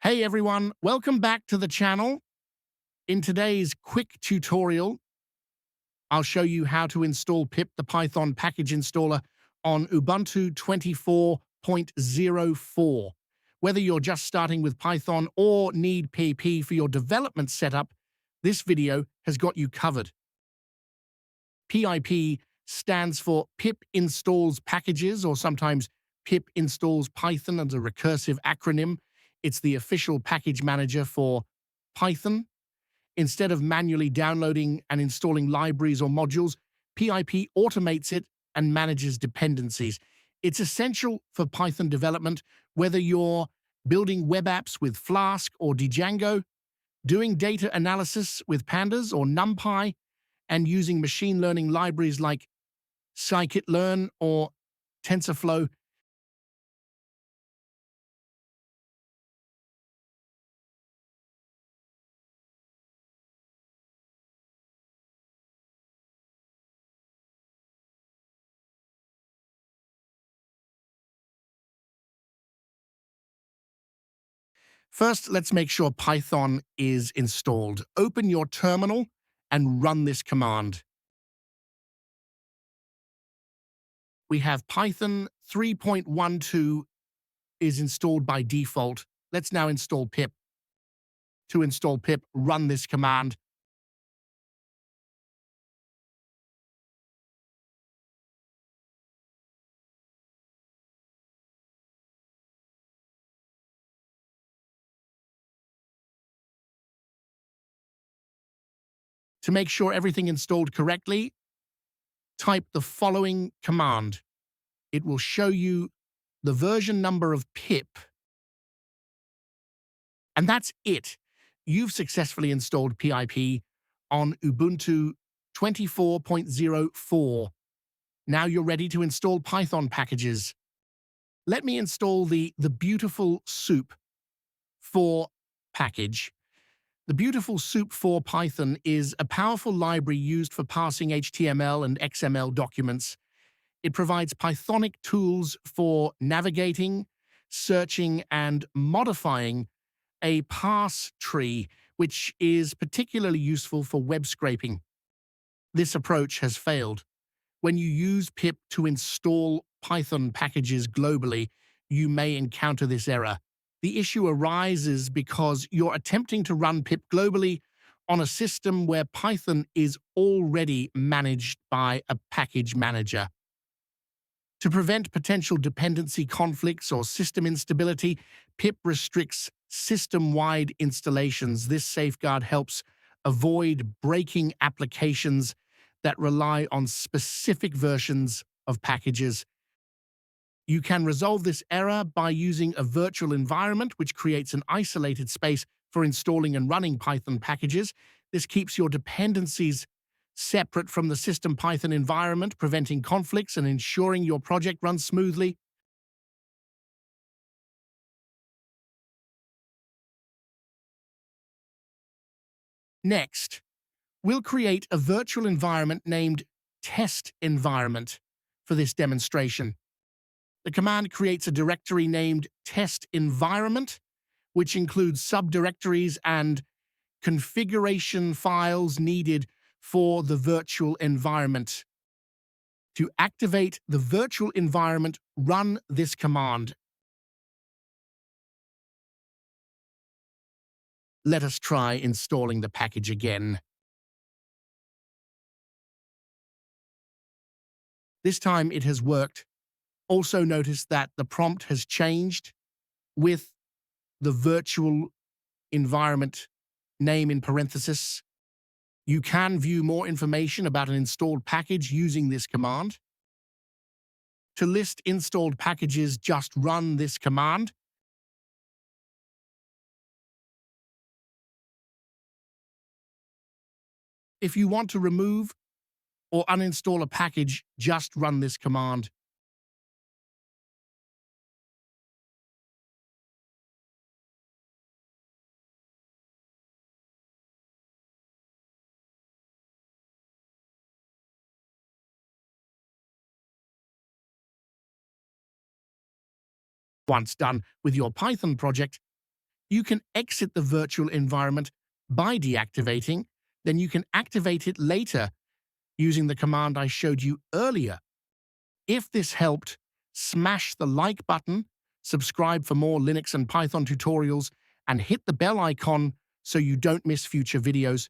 Hey everyone, welcome back to the channel. In today's quick tutorial, I'll show you how to install pip, the Python package installer, on Ubuntu 24.04. Whether you're just starting with Python or need PIP for your development setup, this video has got you covered. PIP stands for pip installs packages, or sometimes pip installs Python as a recursive acronym. It's the official package manager for Python. Instead of manually downloading and installing libraries or modules, PIP automates it and manages dependencies. It's essential for Python development, whether you're building web apps with Flask or Django, doing data analysis with pandas or NumPy, and using machine learning libraries like scikit-learn or TensorFlow. First, let's make sure Python is installed. Open your terminal and run this command. We have Python 3.12 is installed by default. Let's now install pip. To install pip, run this command. To make sure everything installed correctly, type the following command. It will show you the version number of pip. And that's it. You've successfully installed PIP on Ubuntu 24.04. Now you're ready to install Python packages. Let me install the Beautiful Soup for package. The Beautiful Soup for Python is a powerful library used for parsing HTML and XML documents. It provides Pythonic tools for navigating, searching, and modifying a parse tree, which is particularly useful for web scraping. This approach has failed. When you use pip to install Python packages globally, you may encounter this error. The issue arises because you're attempting to run pip globally on a system where Python is already managed by a package manager. To prevent potential dependency conflicts or system instability, pip restricts system-wide installations. This safeguard helps avoid breaking applications that rely on specific versions of packages. You can resolve this error by using a virtual environment, which creates an isolated space for installing and running Python packages. This keeps your dependencies separate from the system Python environment, preventing conflicts and ensuring your project runs smoothly. Next, we'll create a virtual environment named test environment for this demonstration. The command creates a directory named test environment, which includes subdirectories and configuration files needed for the virtual environment. To activate the virtual environment, run this command. Let us try installing the package again. This time it has worked. Also notice that the prompt has changed with the virtual environment name in parenthesis. You can view more information about an installed package using this command. To list installed packages, just run this command. If you want to remove or uninstall a package, just run this command. Once done with your Python project, you can exit the virtual environment by deactivating, then you can activate it later using the command I showed you earlier. If this helped, smash the like button, subscribe for more Linux and Python tutorials, and hit the bell icon so you don't miss future videos.